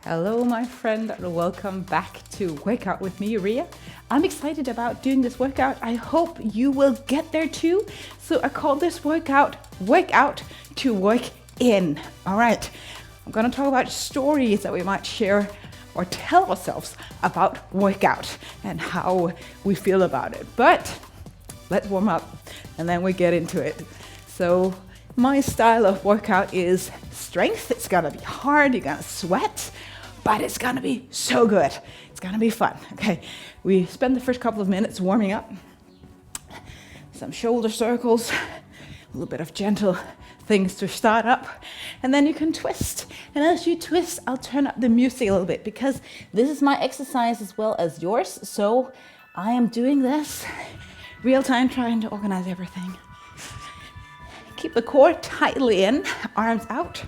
Hello, my friend, and welcome back to Workout with me, Ria. I'm excited about doing this workout. I hope you will get there too. So I call this workout to work in. All right, I'm going to talk about stories that we might share or tell ourselves about workout and how we feel about it. But let's warm up and then we get into it. So my style of workout is strength. It's gonna be hard, you're gonna sweat, but it's gonna be so good. It's gonna be fun, okay? We spend the first couple of minutes warming up. Some shoulder circles, a little bit of gentle things to start up, and then you can twist. And as you twist, I'll turn up the music a little bit because this is my exercise as well as yours. So I am doing this real time, trying to organize everything. Keep the core tightly in, arms out,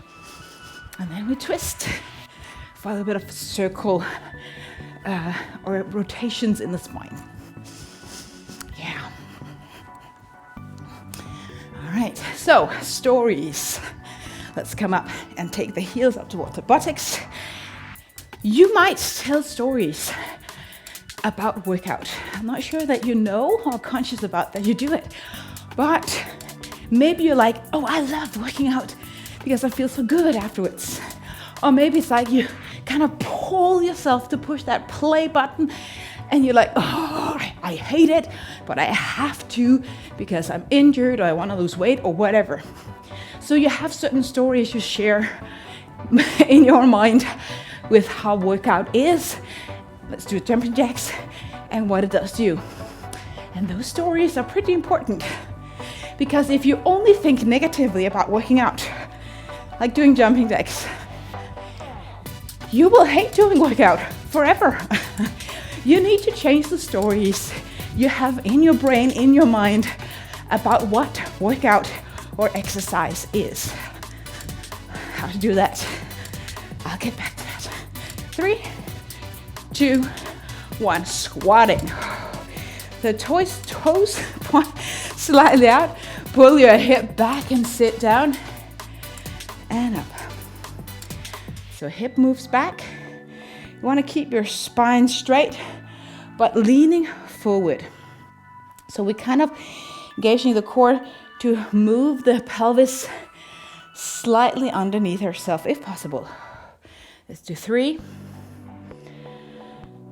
and then we twist for a little bit of circle or rotations in the spine. Yeah. All right, so stories. Let's come up and take the heels up towards the buttocks. You might tell stories about workout. I'm not sure that you know or conscious about that you do it, but maybe you're like, oh, I love working out because I feel so good afterwards. Or maybe it's like you kind of pull yourself to push that play button and you're like, oh, I hate it, but I have to because I'm injured or I want to lose weight or whatever. So you have certain stories you share in your mind with how workout is. Let's do jumping jacks and what it does to you. And those stories are pretty important. Because if you only think negatively about working out, like doing jumping jacks, you will hate doing workout forever. You need to change the stories you have in your brain, in your mind, about what workout or exercise is. How to do that? I'll get back to that. 3, 2, 1, squatting. The toes point slightly out. Pull your hip back and sit down and up. So hip moves back. You want to keep your spine straight, but leaning forward. So we kind of engaging the core to move the pelvis slightly underneath ourselves, if possible. Let's do 3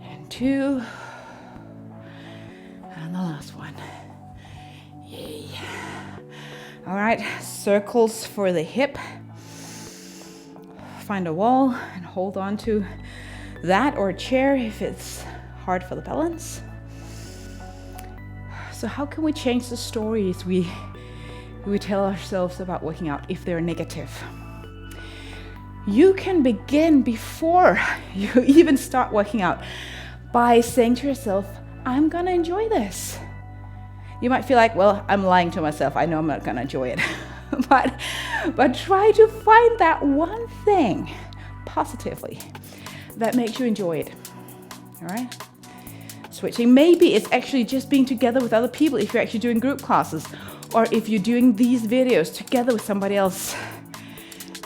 and 2. And the last one. Yay. All right, circles for the hip. Find a wall and hold on to that or a chair if it's hard for the balance. So how can we change the stories we tell ourselves about working out if they're negative? You can begin before you even start working out by saying to yourself, I'm gonna enjoy this. You might feel like, well, I'm lying to myself. I know I'm not gonna enjoy it. but try to find that one thing positively that makes you enjoy it. All right? Switching. Maybe it's actually just being together with other people if you're actually doing group classes, or if you're doing these videos together with somebody else.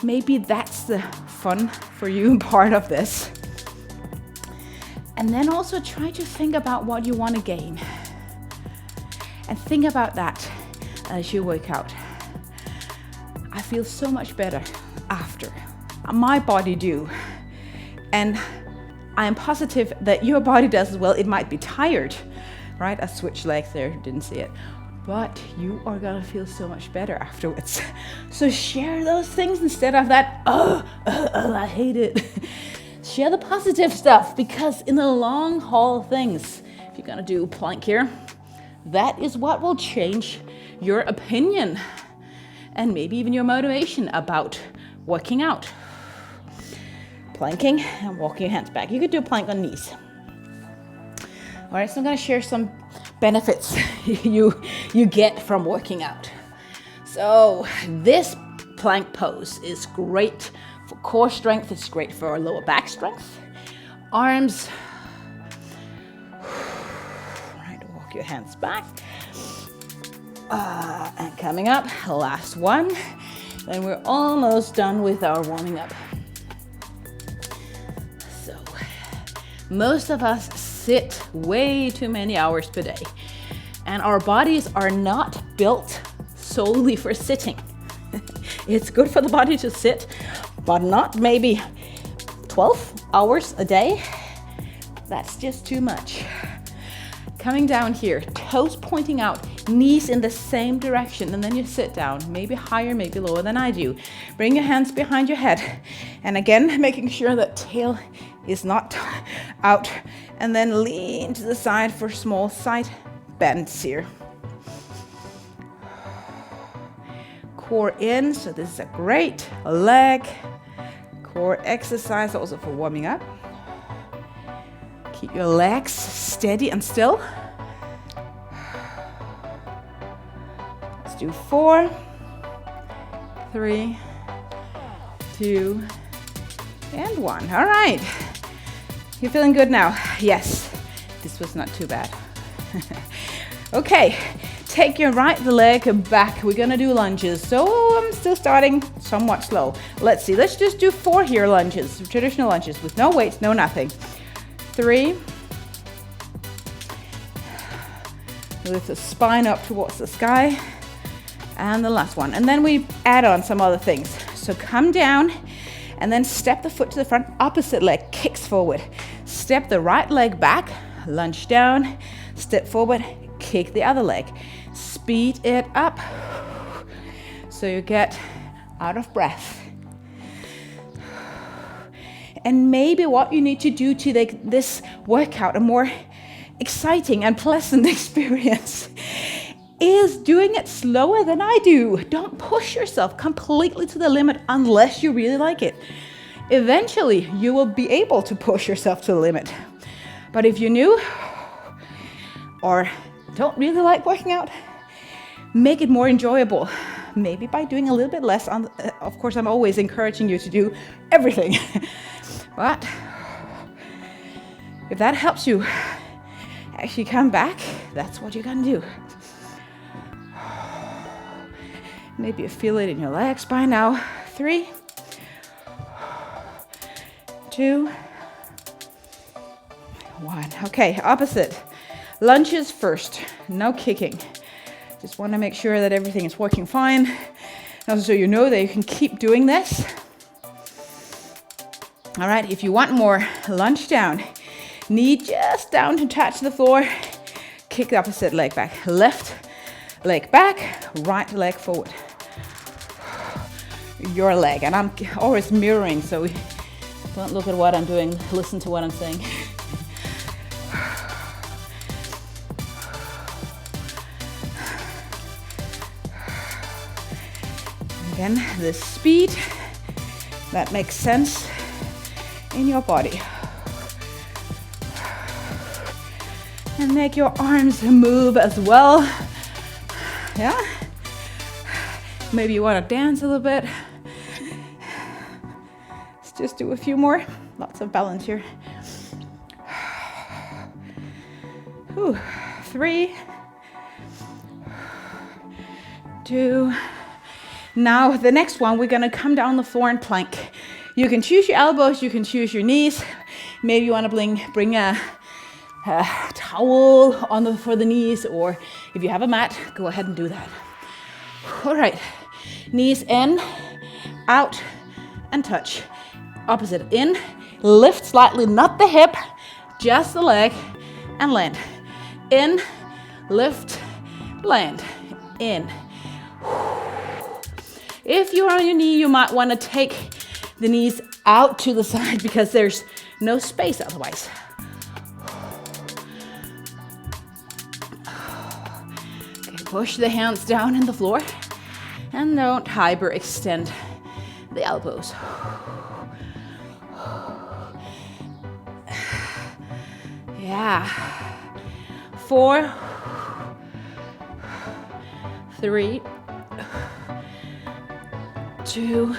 Maybe that's the fun for you part of this. And then also try to think about what you want to gain. And think about that as you work out. I feel so much better after. My body do. And I am positive that your body does as well. It might be tired, right? I switched legs there, didn't see it. But you are gonna feel so much better afterwards. So share those things instead of that, I hate it. Share the positive stuff, because in the long haul of things, if you're gonna do plank here, that is what will change your opinion and maybe even your motivation about working out. Planking and walking your hands back. You could do a plank on knees. All right, so I'm gonna share some benefits you get from working out. So this plank pose is great for core strength. It's great for lower back strength. Arms. Right, walk your hands back. And coming up, last one. Then we're almost done with our warming up. Most of us sit way too many hours per day, and our bodies are not built solely for sitting. It's good for the body to sit, but not maybe 12 hours a day. That's just too much. Coming down here, toes pointing out, knees in the same direction, and then you sit down, maybe higher, maybe lower than I do. Bring your hands behind your head, and again, making sure that tail is not out, and then lean to the side for small side bends here. Core in, so this is a great leg core exercise also for warming up. Keep your legs steady and still. Let's do 4, 3, 2, and 1. All right. You feeling good now? Yes. This was not too bad. Okay. Take your right leg back. We're gonna do lunges. So I'm still starting somewhat slow. Let's see. Let's just do 4 here lunges, traditional lunges with no weights, no nothing. 3. Lift the spine up towards the sky. And the last one. And then we add on some other things. So come down and then step the foot to the front. Opposite leg kicks forward. Step the right leg back. Lunge down. Step forward. Kick the other leg. Speed it up so you get out of breath. And maybe what you need to do to make this workout a more exciting and pleasant experience is doing it slower than I do. Don't push yourself completely to the limit unless you really like it. Eventually, you will be able to push yourself to the limit. But if you're new or don't really like working out, make it more enjoyable. Maybe by doing a little bit less. Of course, I'm always encouraging you to do everything. But if that helps you actually come back, that's what you're gonna do. Maybe you feel it in your legs by now. 3, 2, 1. Okay, opposite. Lunges first, no kicking. Just want to make sure that everything is working fine. Also, so you know that you can keep doing this. All right, if you want more, lunge down. Knee just down to touch the floor. Kick the opposite leg back. Left leg back, right leg forward. Your leg, and I'm always mirroring, so don't look at what I'm doing, listen to what I'm saying. Again, the speed that makes sense in your body. And make your arms move as well. Yeah? Maybe you want to dance a little bit. Let's just do a few more. Lots of balance here. 3, 2. Now the next one, we're gonna come down the floor and plank. You can choose your elbows, you can choose your knees. Maybe you want to bring a towel for the knees, or if you have a mat, go ahead and do that. All right, knees in, out, and touch. Opposite, in, lift slightly, not the hip, just the leg, and land. In, lift, land, in. If you're on your knee, you might want to take the knees out to the side because there's no space otherwise. Okay, push the hands down in the floor and don't hyperextend the elbows. Yeah. 4, 3, 2,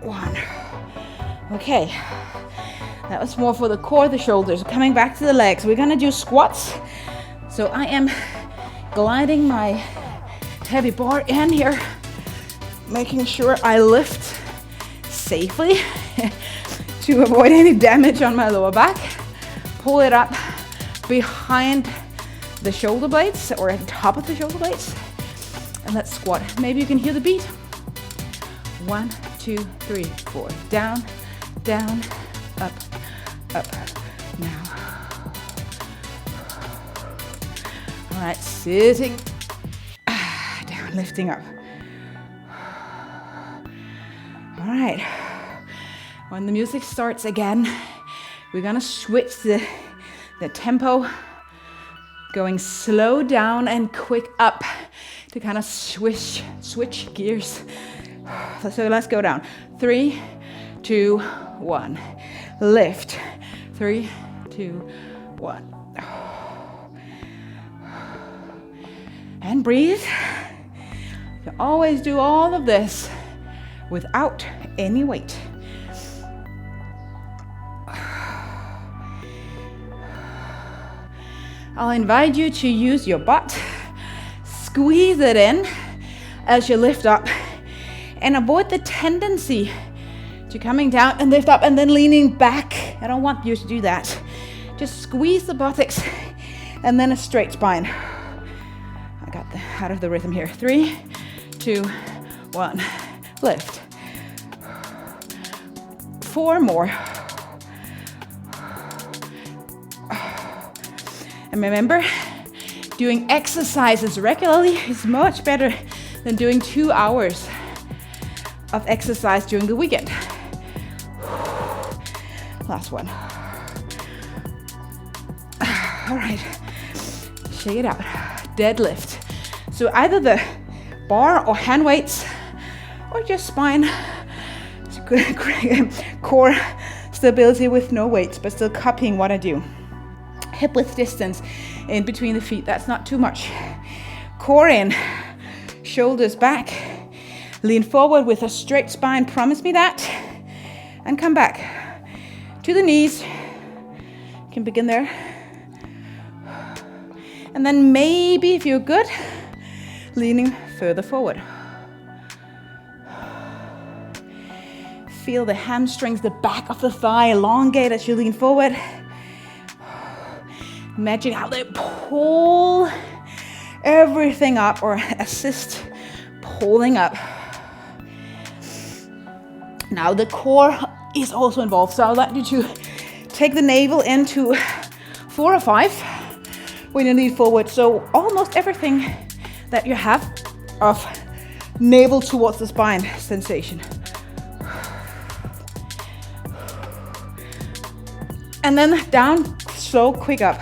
1. Okay, that was more for the core, the shoulders. Coming back to the legs, we're gonna do squats. So I am gliding my heavy bar in here, making sure I lift safely to avoid any damage on my lower back. Pull it up behind the shoulder blades or at the top of the shoulder blades. And let's squat. Maybe you can hear the beat. 1, 2, 3, 4. Down, down, up, up. Now. All right, sitting. Down, lifting up. All right. When the music starts again, we're gonna switch the tempo, going slow down and quick up to kind of switch gears. So let's go down. 3, 2, 1. Lift. 3, 2, 1. And breathe. You always do all of this without any weight. I'll invite you to use your butt. Squeeze it in as you lift up. And avoid the tendency to coming down and lift up and then leaning back. I don't want you to do that. Just squeeze the buttocks and then a straight spine. I got out of the rhythm here. 3, 2, 1. Lift. 4 more. And remember, doing exercises regularly is much better than doing 2 hours of exercise during the weekend. Last one. All right, shake it out. Deadlift. So either the bar or hand weights, or just spine, core stability with no weights, but still copying what I do. Hip width distance in between the feet, that's not too much. Core in, shoulders back, lean forward with a straight spine, promise me that, and come back to the knees. You can begin there. And then maybe, if you're good, leaning further forward. Feel the hamstrings, the back of the thigh elongate as you lean forward. Imagine how they pull everything up or assist pulling up. Now the core is also involved, so I'd like you to take the navel into 4 or 5 when you lean forward. So almost everything that you have of navel towards the spine sensation. And then down, slow, quick up.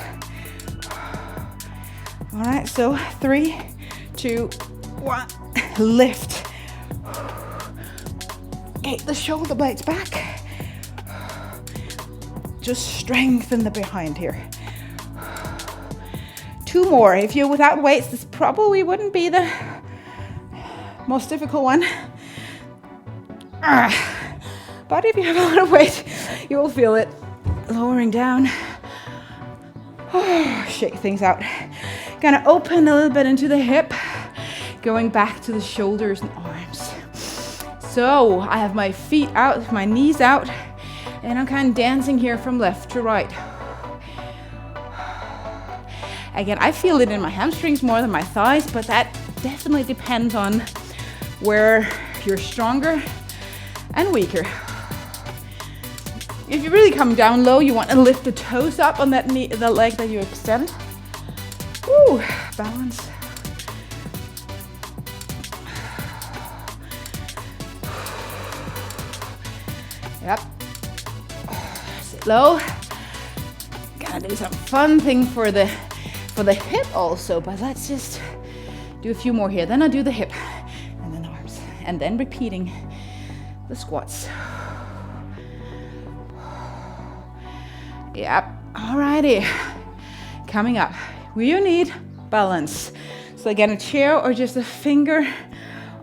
All right, so 3, 2, 1, lift. Get the shoulder blades back. Just strengthen the behind here. 2 more. If you're without weights, this probably wouldn't be the most difficult one. But if you have a lot of weight, you will feel it lowering down. Shake things out. Gonna open a little bit into the hip, going back to the shoulders and arms. So I have my feet out, my knees out, and I'm kind of dancing here from left to right. Again, I feel it in my hamstrings more than my thighs, but that definitely depends on where you're stronger and weaker. If you really come down low, you want to lift the toes up on that knee, the leg that you extend. Woo, balance. Yep. Sit low. Gonna do some fun thing for the hip also, but let's just do a few more here. Then I'll do the hip, and then arms, and then repeating the squats. Yep, alrighty. Coming up, you need balance. So again, a chair or just a finger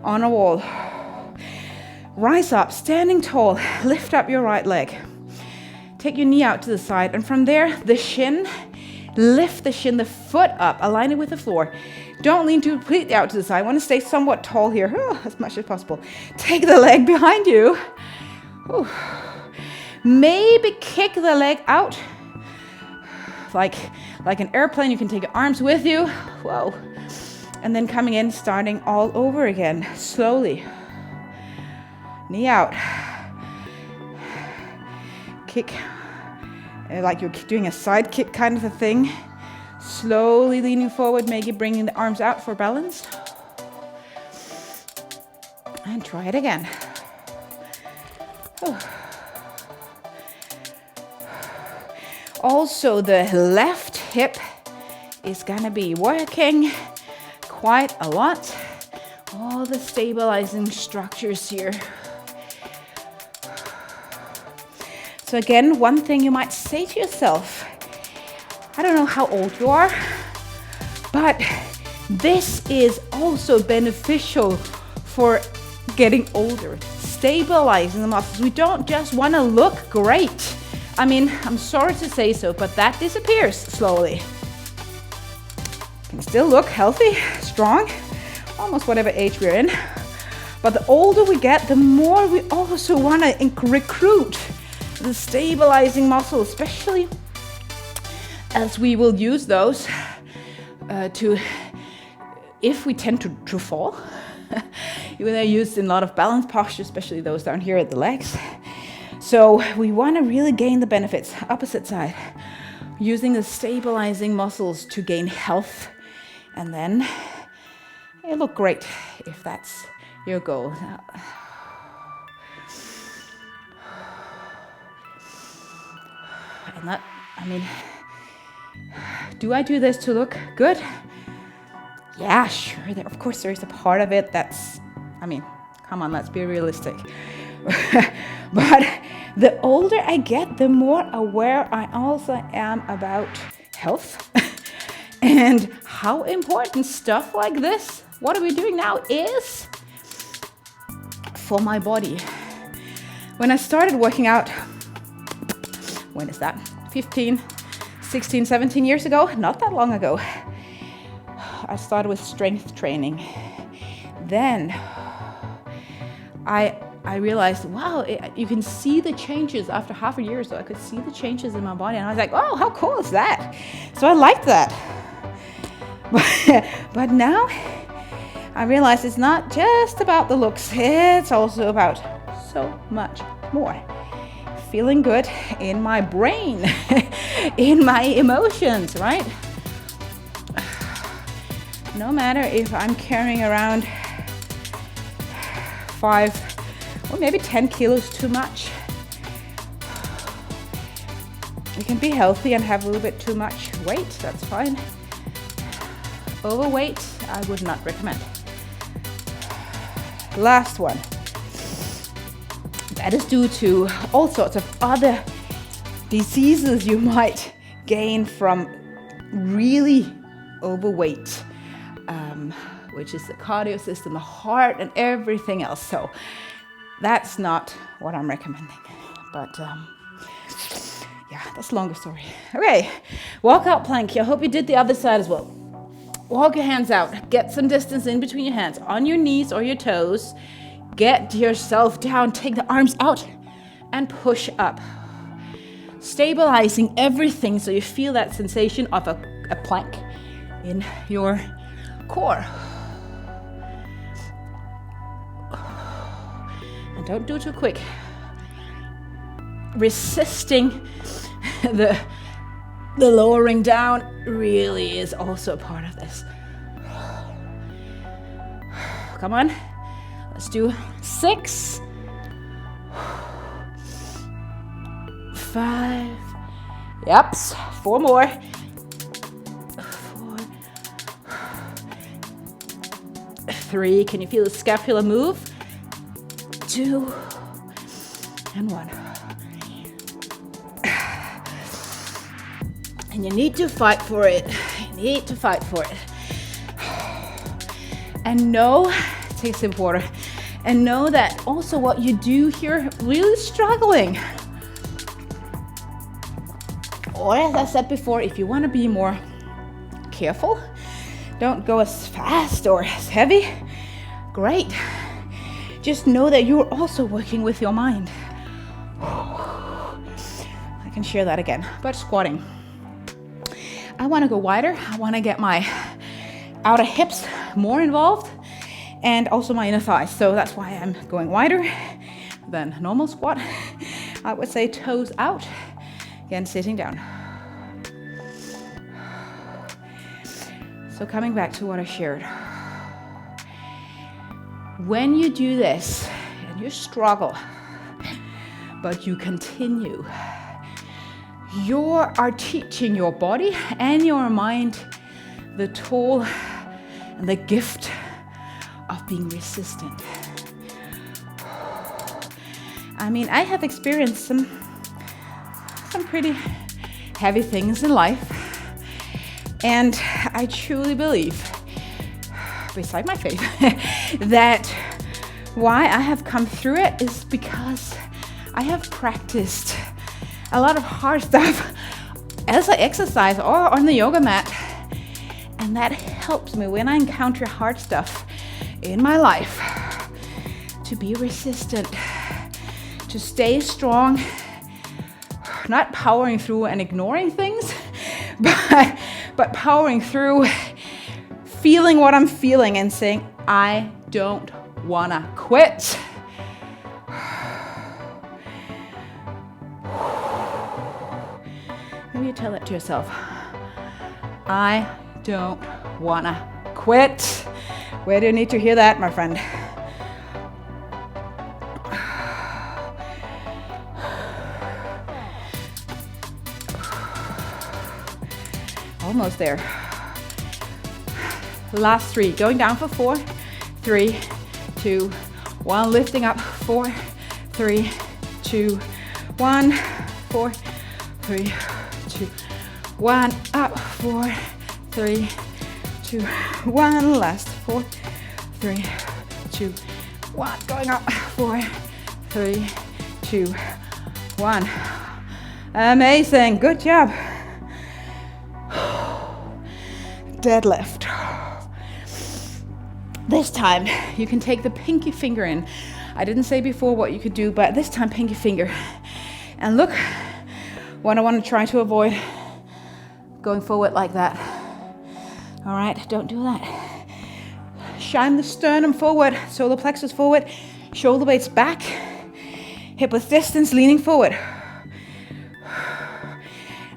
on a wall. Rise up, standing tall, lift up your right leg. Take your knee out to the side, and from there, the shin, lift the shin, the foot up, align it with the floor. Don't lean too completely out to the side. I want to stay somewhat tall here, as much as possible. Take the leg behind you. Maybe kick the leg out. Like an airplane, you can take your arms with you. Whoa. And then coming in, starting all over again, slowly. Knee out. Kick, like you're doing a side kick kind of a thing. Slowly leaning forward, maybe bringing the arms out for balance. And try it again. Also, the left hip is gonna be working quite a lot. All the stabilizing structures here. So again, one thing you might say to yourself, I don't know how old you are, but this is also beneficial for getting older, stabilizing the muscles. We don't just want to look great. I mean, I'm sorry to say so, but that disappears slowly. You can still look healthy, strong, almost whatever age we're in. But the older we get, the more we also want to recruit the stabilizing muscles, especially as we will use those if we tend to fall. They're used in a lot of balance postures, especially those down here at the legs. So we want to really gain the benefits. Opposite side, using the stabilizing muscles to gain health, and then you look great if that's your goal. And that, I mean, do I do this to look good? Yeah, sure. Of course, there is a part of it that's, I mean, come on, let's be realistic. But the older I get, the more aware I also am about health and how important stuff like this, what are we doing now, is for my body. When I started working out, when is that? 15, 16, 17 years ago? Not that long ago. I started with strength training. Then I realized, wow, you can see the changes after half a year. So I could see the changes in my body. And I was like, oh, how cool is that? So I liked that. But now I realize it's not just about the looks. It's also about so much more. Feeling good in my brain, in my emotions, right? No matter if I'm carrying around 5 or maybe 10 kilos too much. You can be healthy and have a little bit too much weight, that's fine. Overweight, I would not recommend. Last one. That is due to all sorts of other diseases you might gain from really overweight, which is the cardio system, the heart, and everything else. So that's not what I'm recommending. But yeah, that's a longer story. Okay, walkout plank. I hope you did the other side as well. Walk your hands out. Get some distance in between your hands, on your knees or your toes. Get yourself down. Take the arms out and push up. Stabilizing everything so you feel that sensation of a plank in your core. And don't do it too quick. Resisting the lowering down really is also a part of this. Come on. Let's do 6, 5, yep, 4 more. 4, 3, can you feel the scapula move? 2, and 1. And you need to fight for it. You need to fight for it. And know, take a sip of water, and know that also what you do here, really struggling. Or as I said before, if you want to be more careful, don't go as fast or as heavy, great. Just know that you're also working with your mind. can share that again. But squatting. I want to go wider. I want to get my outer hips more involved and also my inner thighs. So that's why I'm going wider than normal squat. I would say toes out, again sitting down. So coming back to what I shared. When you do this and you struggle, but you continue, you are teaching your body and your mind the tool and the gift of being resistant. I mean, I have experienced some pretty heavy things in life, and I truly believe, beside my faith, that why I have come through it is because I have practiced a lot of hard stuff as I exercise or on the yoga mat, and that helps me when I encounter hard stuff in my life to be resistant, to stay strong, not powering through and ignoring things, but powering through, feeling what I'm feeling and saying, I don't wanna quit. Maybe you tell that to yourself. I don't wanna quit. Where do you need to hear that, my friend? Almost there. Last 3, going down for 4, 3, 2, 1, lifting up, 4, 3, 2, 1, 4, 3, 2, 1, up, 4, 3, 2, 1, last, 4, 3, 2, 1, going up, 4, 3, 2, 1. Amazing, good job. Deadlift. This time you can take the pinky finger in. I didn't say before what you could do, but this time pinky finger. And look, what I want to try to avoid, going forward like that. All right, don't do that. Shine the sternum forward, solar plexus forward, shoulder blades back, hip width distance, leaning forward.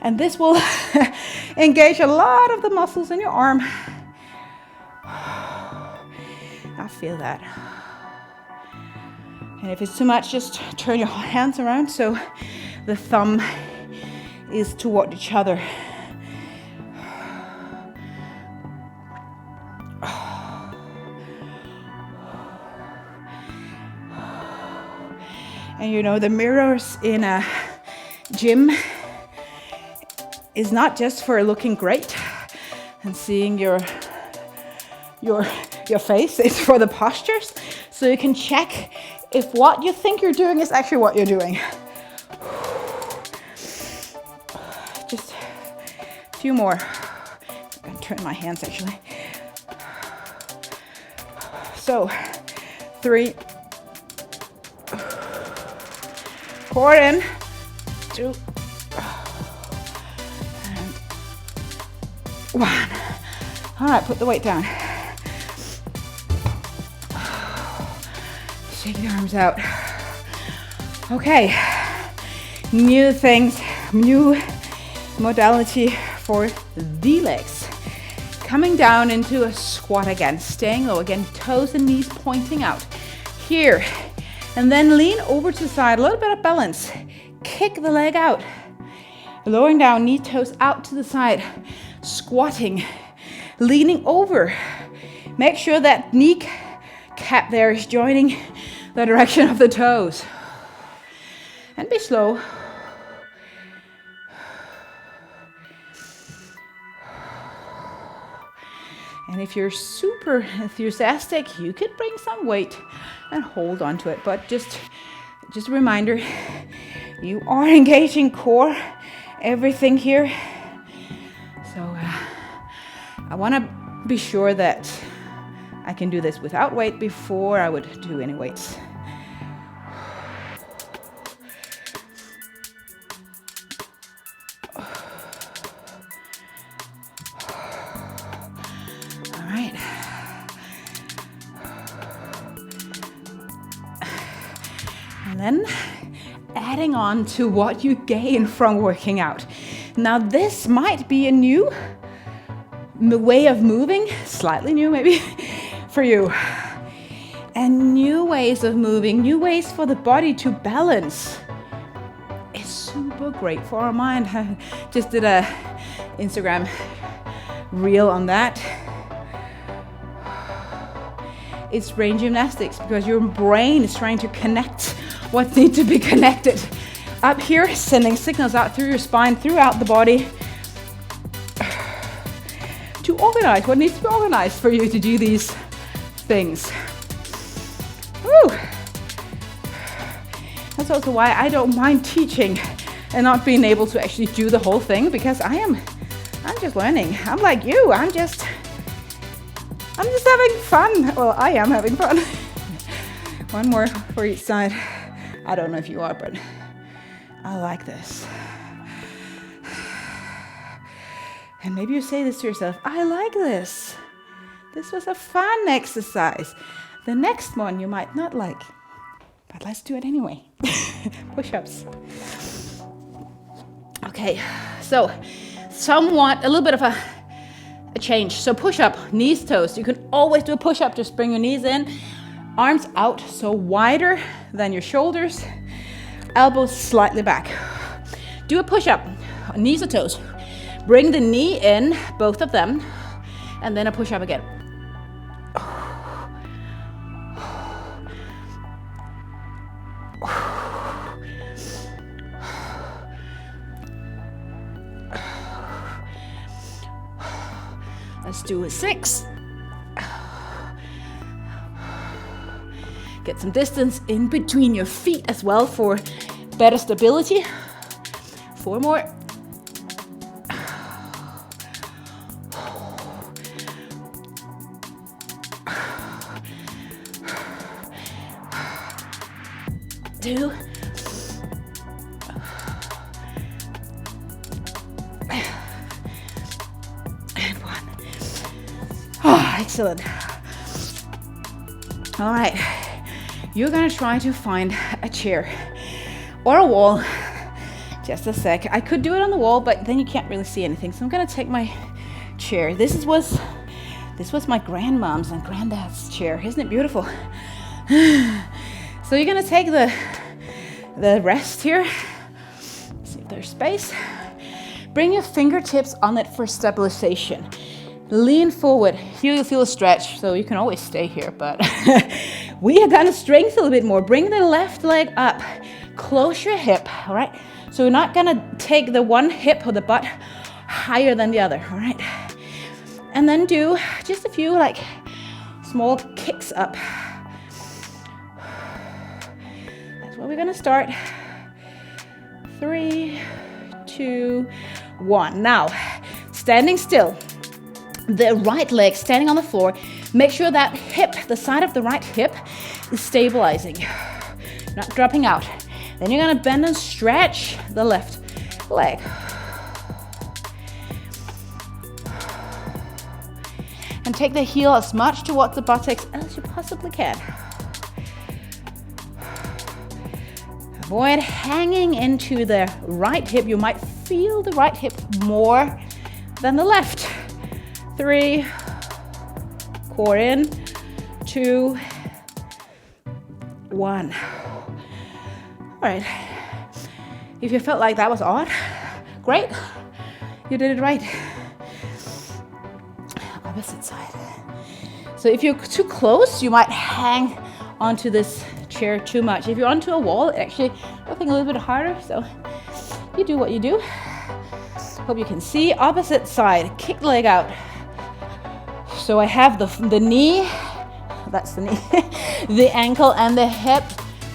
And this will engage a lot of the muscles in your arm. I feel that. And if it's too much, just turn your hands around so the thumb is toward each other. And you know, the mirrors in a gym is not just for looking great and seeing your face, it's for the postures. So you can check if what you think you're doing is actually what you're doing. Just a few more. I'm gonna turn my hands actually. So 3, 4 in, 2, and 1. All right, put the weight down. Shake the arms out. Okay, new things, new modality for the legs. Coming down into a squat again, staying low again, toes and knees pointing out. Here, and then lean over to the side, a little bit of balance. Kick the leg out. Lowering down, knee toes out to the side, squatting, leaning over. Make sure that knee cap there is joining the direction of the toes. And be slow. And if you're super enthusiastic, you could bring some weight and hold on to it. But just a reminder, you are engaging core, everything here. So I want to be sure that I can do this without weight before I would do any weights. then adding on to what you gain from working out. Now this might be a new way of moving, slightly new maybe, for you. And new ways of moving, new ways for the body to balance is super great for our mind. I just did a Instagram reel on that. It's brain gymnastics because your brain is trying to connect what needs to be connected. Up here, sending signals out through your spine, throughout the body, to organize what needs to be organized for you to do these things. Woo. That's also why I don't mind teaching and not being able to actually do the whole thing, because I'm just learning. I'm like you, I'm just having fun. Well, I am having fun. One more for each side. I don't know if you are, but I like this. And maybe you say this to yourself, I like this. This was a fun exercise. The next one you might not like, but let's do it anyway. Push-ups. Okay, so somewhat, a little bit of a change. So push-up, knees, toes. You can always do a push-up, just bring your knees in, arms out, so wider than your shoulders, elbows slightly back. Do a push-up, knees or toes. Bring the knee in, both of them, and then a push-up again. Let's do a 6. Get some distance in between your feet as well for better stability. 4 more. Two. And 1. Oh, excellent. All right. You're gonna try to find a chair or a wall. Just a sec. I could do it on the wall, but then you can't really see anything. So I'm gonna take my chair. This was my grandmom's and granddad's chair. Isn't it beautiful? So you're gonna take the rest here. See if there's space. Bring your fingertips on it for stabilization. Lean forward. Here you'll feel a stretch, so you can always stay here, but we are gonna strengthen a little bit more. Bring the left leg up. Close your hip, all right? So we're not gonna take the one hip or the butt higher than the other, all right? And then do just a few like small kicks up. That's where we're gonna start. 3, 2, 1. Now, standing still. The right leg standing on the floor. Make sure that hip, the side of the right hip, is stabilizing, not dropping out. Then you're gonna bend and stretch the left leg. And take the heel as much towards the buttocks as you possibly can. Avoid hanging into the right hip. You might feel the right hip more than the left. 3, core in, 2, 1. All right. If you felt like that was odd, great. You did it right. Opposite side. So if you're too close, you might hang onto this chair too much. If you're onto a wall, it actually nothing a little bit harder. So you do what you do. Hope you can see. Opposite side. Kick the leg out. So I have the knee, that's the knee, the ankle and the hip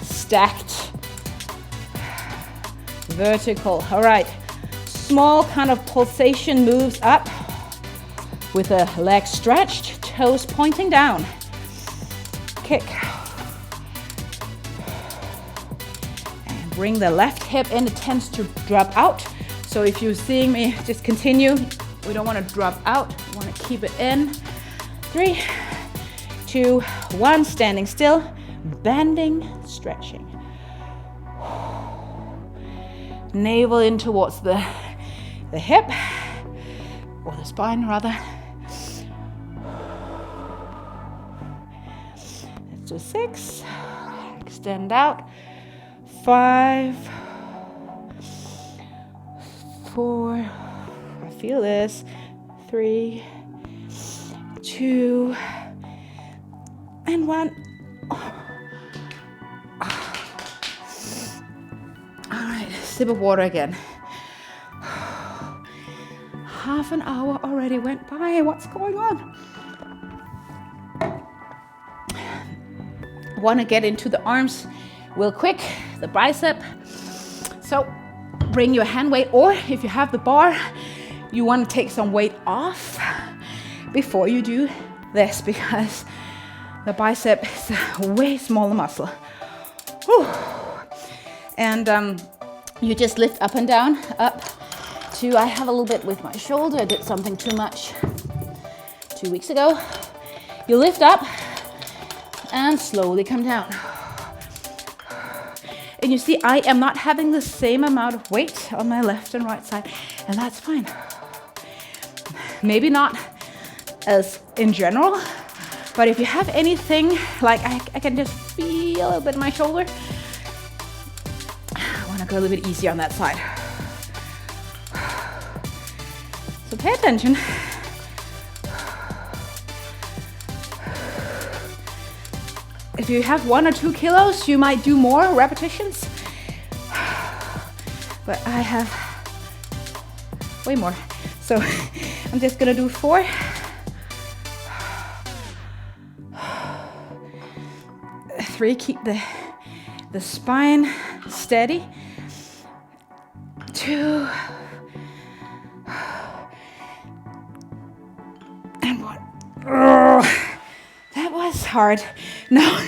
stacked. Vertical. All right. Small kind of pulsation moves up with the leg stretched, toes pointing down. Kick. And bring the left hip in. It tends to drop out. So if you're seeing me, just continue. We don't want to drop out. We want to keep it in. 3, 2, 1. Standing still. Bending, stretching. navel in towards the hip, or the spine rather. Let's do 6. Extend out. 5, 4, I feel this. 3, 2, and 1. All right, sip of water again. Half an hour already went by. What's going on? Want to get into the arms real quick, the bicep. So bring your hand weight, or if you have the bar, you want to take some weight off before you do this, because the bicep is a way smaller muscle. Whew. And you just lift up and down, up to, I have a little bit with my shoulder, I did something too much 2 weeks ago. You lift up and slowly come down. And you see, I am not having the same amount of weight on my left and right side, and that's fine. Maybe not as in general, but if you have anything, like I can just feel a little bit in my shoulder, I want to go a little bit easier on that side. So pay attention. If you have 1 or 2 kilos, you might do more repetitions, but I have way more. So I'm just gonna do 4. 3, keep the spine steady. 2, and 1. That was hard. No,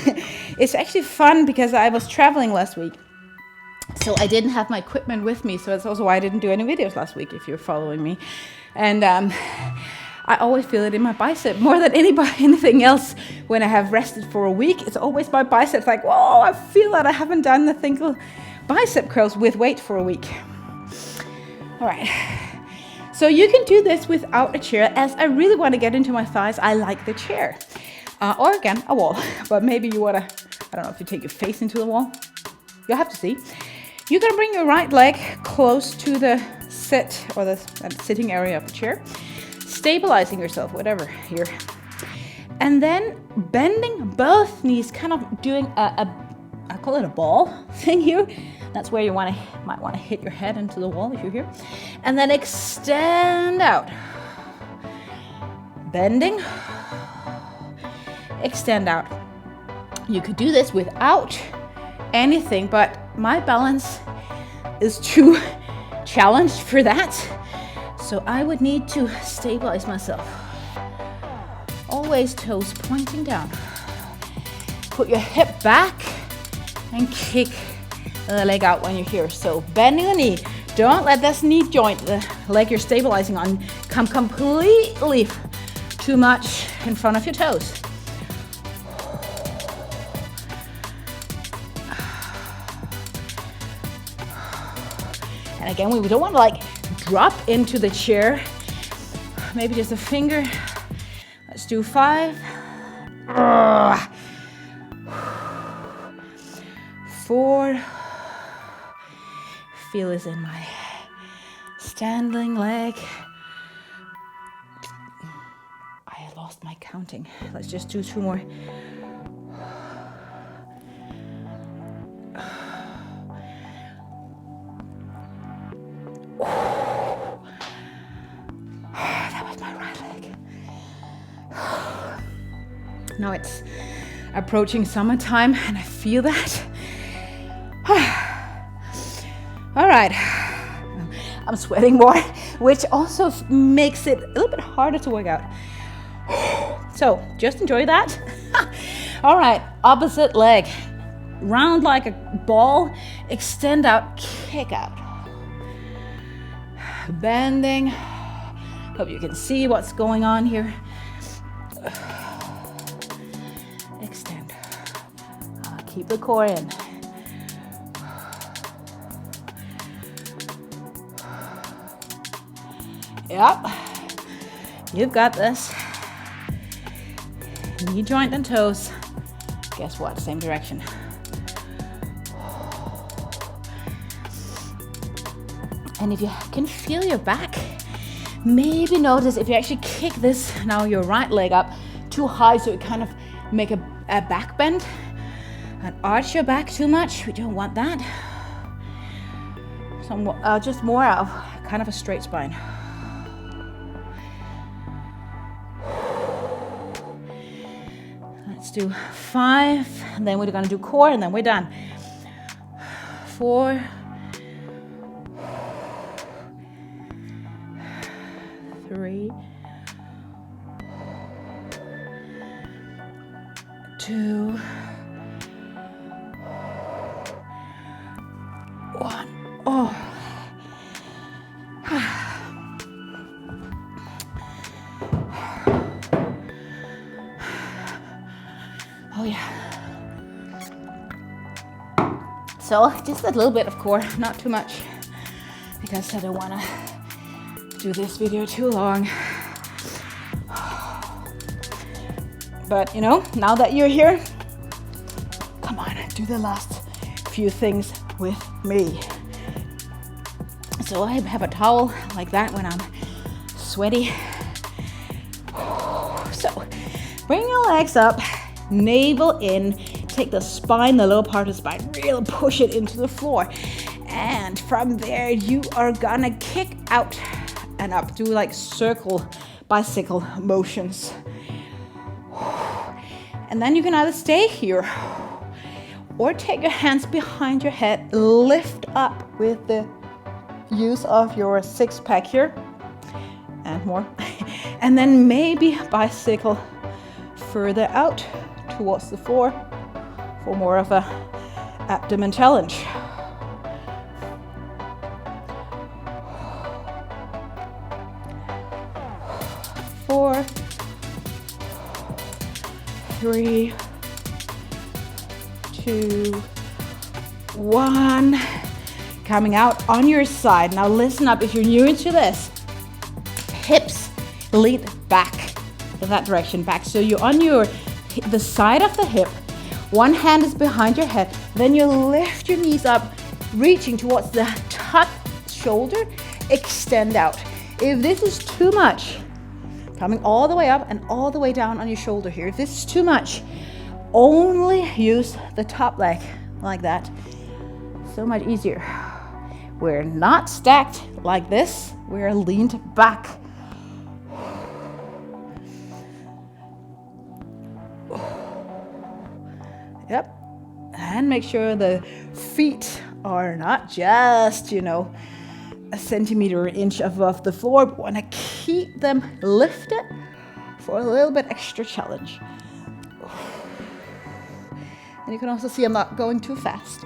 it's actually fun because I was traveling last week, so I didn't have my equipment with me. So that's also why I didn't do any videos last week, if you're following me. And I always feel it in my bicep more than anything else. When I have rested for a week, it's always my biceps. Like, whoa, I feel that I haven't done the single bicep curls with weight for a week. All right. So you can do this without a chair. As I really want to get into my thighs, I like the chair. Or again, a wall. But maybe you want to, I don't know if you take your face into the wall. You'll have to see. You're going to bring your right leg close to the sit or the sitting area of the chair. Stabilizing yourself, whatever, here. And then bending both knees, kind of doing I call it a ball thing here. That's where you might want to hit your head into the wall if you're here. And then extend out. Bending. Extend out. You could do this without anything, but my balance is too challenged for that. So I would need to stabilize myself. Always toes pointing down. Put your hip back and kick the leg out when you're here. So bending the knee. Don't let this knee joint, the leg you're stabilizing on, come completely too much in front of your toes. And again, we don't want to like drop into the chair. Maybe just a finger. Let's do 5. 4. Feel this in my standing leg. I lost my counting. Let's just do 2 more. That was my right leg. Now it's approaching summertime and I feel that. All right, I'm sweating more, which also makes it a little bit harder to work out. So just enjoy that. All right, opposite leg. Round like a ball, extend out, kick out. Bending. Hope you can see what's going on here. Extend. Keep the core in. Yep. You've got this. Knee joint and toes. Guess what? Same direction. And if you can feel your back, maybe notice if you actually kick this, now your right leg up too high so it kind of make a back bend and arch your back too much. We don't want that. So just more of kind of a straight spine. Let's do 5, and then we're gonna do core, and then we're done. 4, 3, 2, 1. Oh. Oh yeah. So just a little bit of core, not too much, because I don't want to do this video too long. But you know, now that you're here, come on, do the last few things with me. So I have a towel like that when I'm sweaty. So bring your legs up, navel in, take the spine, the lower part of the spine, really push it into the floor. And from there, you are gonna kick out and up, do like circle, bicycle motions. And then you can either stay here or take your hands behind your head, lift up with the use of your 6-pack here and more. And then maybe bicycle further out towards the floor for more of a abdomen challenge. Four, 3, 2, 1. Coming out on your side. Now listen up, if you're new into this, hips lean back in that direction, back. So you're on the side of the hip, one hand is behind your head, then you lift your knees up, reaching towards the top shoulder, extend out. If this is too much, coming all the way up and all the way down on your shoulder here, if this is too much, only use the top leg like that. So much easier. We're not stacked like this, we're leaned back. Yep. And make sure the feet are not just, a centimeter or inch above the floor, but want to keep them lifted for a little bit extra challenge. And you can also see I'm not going too fast.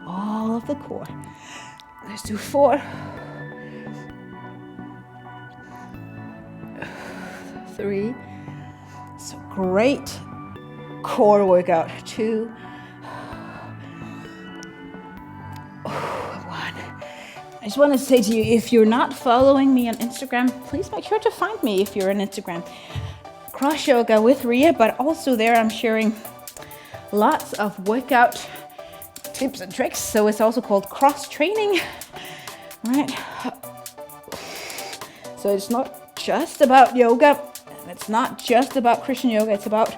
All of the core. Let's do 4, 3. So great core workout. 2, 1. I just want to say to you, if you're not following me on Instagram, please make sure to find me if you're on Instagram. Cross Yoga with Ria, but also there I'm sharing lots of workout tips and tricks. So it's also called cross training, right? So it's not just about yoga, and it's not just about Christian yoga. It's about,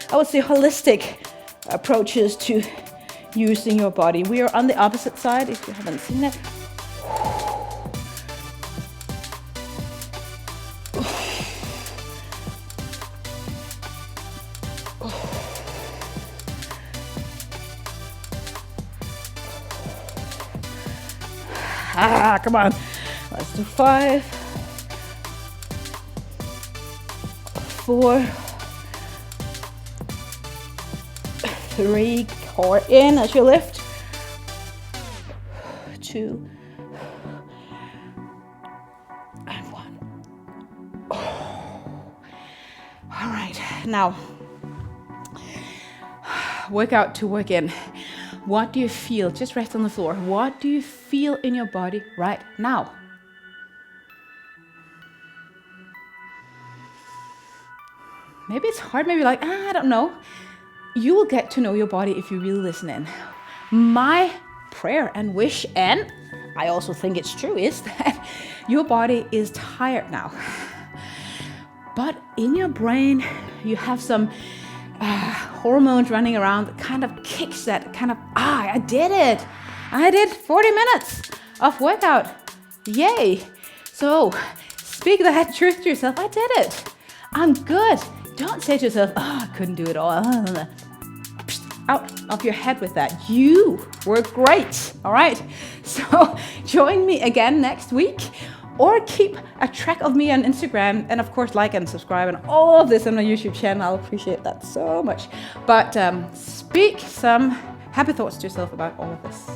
I would say, holistic approaches to using your body. We are on the opposite side, if you haven't seen it. Come on. Let's do 5, 4, 3, core in as you lift. 2, and 1. All right, now workout to work in. What do you feel? Just rest on the floor. What do you feel in your body right now? Maybe it's hard, maybe like, I don't know. You will get to know your body if you really listen in. My prayer and wish, and I also think it's true, is that your body is tired now. But in your brain, you have some hormones running around that kind of kicks that kind of, I did it. I did 40 minutes of workout. Yay. So speak that truth to yourself. I did it. I'm good. Don't say to yourself, I couldn't do it all. Out of your head with that. You were great. All right. So join me again next week, or keep a track of me on Instagram, and of course like and subscribe and all of this on my YouTube channel. I'll appreciate that so much. But speak some happy thoughts to yourself about all of this.